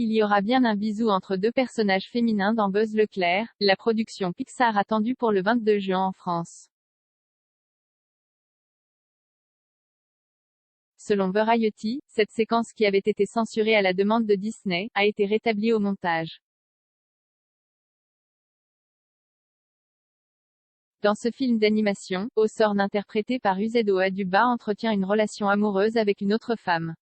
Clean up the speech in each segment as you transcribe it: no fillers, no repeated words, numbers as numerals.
il y aura bien un bisou entre deux personnages féminins dans Buzz l'éclair, la production Pixar attendue pour le 22 juin en France. Selon Variety, cette séquence qui avait été censurée à la demande de Disney, a été rétablie au montage. Dans ce film d'animation, Hawthorne interprété par Uzo Aduba entretient une relation amoureuse avec une autre femme.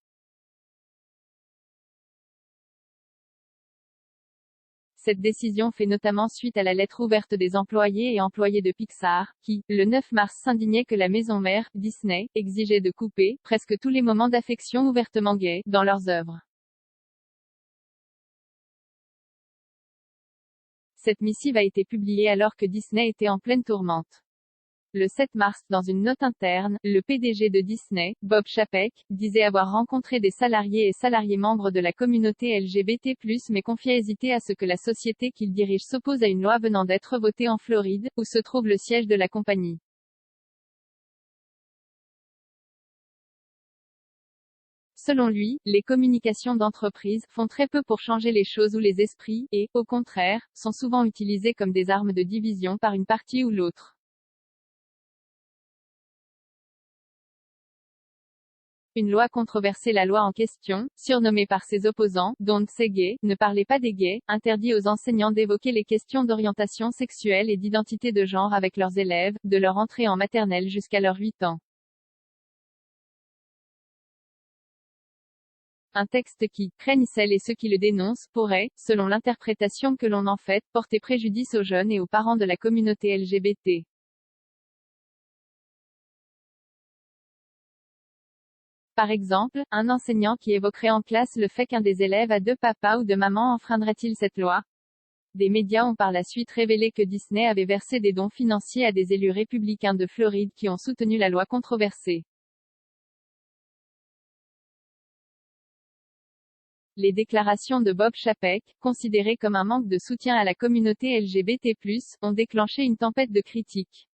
Cette décision fait notamment suite à la lettre ouverte des employés et employées de Pixar, qui, le 9 mars s'indignaient que la maison mère, Disney, exigeait de couper, presque tous les moments d'affection ouvertement gays, dans leurs œuvres. Cette missive a été publiée alors que Disney était en pleine tourmente. Le 7 mars, dans une note interne, le PDG de Disney, Bob Chapek, disait avoir rencontré des salariés et salariés membres de la communauté LGBT+, mais confiait hésiter à ce que la société qu'il dirige s'oppose à une loi venant d'être votée en Floride, où se trouve le siège de la compagnie. Selon lui, les communications d'entreprise font très peu pour changer les choses ou les esprits, et, au contraire, sont souvent utilisées comme des armes de division par une partie ou l'autre. Une loi controversée. La loi en question, surnommée par ses opposants, Don't Say Gay, ne parlait pas des gays, interdit aux enseignants d'évoquer les questions d'orientation sexuelle et d'identité de genre avec leurs élèves, de leur entrée en maternelle jusqu'à leurs 8 ans. Un texte qui, craignent celles et ceux qui le dénoncent, pourrait, selon l'interprétation que l'on en fait, porter préjudice aux jeunes et aux parents de la communauté LGBT. Par exemple, un enseignant qui évoquerait en classe le fait qu'un des élèves a deux papas ou deux mamans enfreindrait-il cette loi? Des médias ont par la suite révélé que Disney avait versé des dons financiers à des élus républicains de Floride qui ont soutenu la loi controversée. Les déclarations de Bob Chapek, considérées comme un manque de soutien à la communauté LGBT+, ont déclenché une tempête de critiques.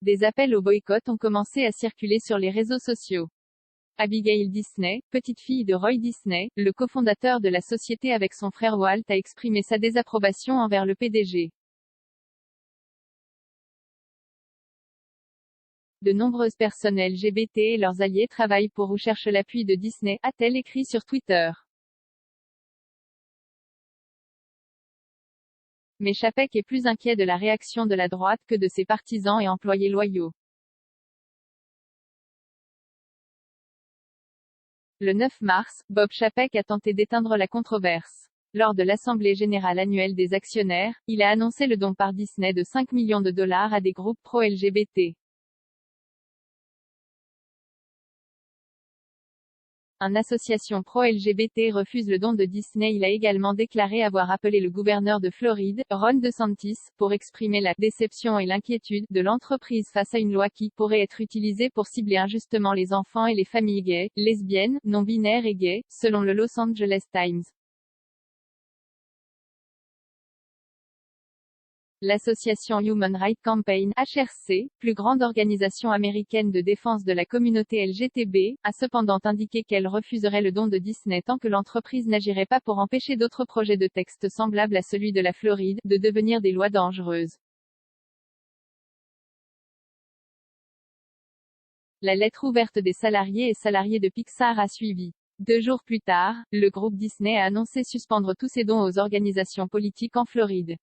Des appels au boycott ont commencé à circuler sur les réseaux sociaux. Abigail Disney, petite fille de Roy Disney, le cofondateur de la société avec son frère Walt, a exprimé sa désapprobation envers le PDG. De nombreuses personnes LGBT et leurs alliés travaillent pour ou cherchent l'appui de Disney, a-t-elle écrit sur Twitter. Mais Chapek est plus inquiet de la réaction de la droite que de ses partisans et employés loyaux. Le 9 mars, Bob Chapek a tenté d'éteindre la controverse. Lors de l'Assemblée générale annuelle des actionnaires, il a annoncé le don par Disney de 5 millions de dollars à des groupes pro-LGBT. Une association pro-LGBT refuse le don de Disney. Il a également déclaré avoir appelé le gouverneur de Floride, Ron DeSantis, pour exprimer la déception et l'inquiétude de l'entreprise face à une loi qui pourrait être utilisée pour cibler injustement les enfants et les familles gays, lesbiennes, non-binaires et gays, selon le Los Angeles Times. L'association Human Rights Campaign, HRC, plus grande organisation américaine de défense de la communauté LGTB, a cependant indiqué qu'elle refuserait le don de Disney tant que l'entreprise n'agirait pas pour empêcher d'autres projets de texte semblables à celui de la Floride, de devenir des lois dangereuses. La lettre ouverte des salariés et salariés de Pixar a suivi. 2 jours plus tard, le groupe Disney a annoncé suspendre tous ses dons aux organisations politiques en Floride.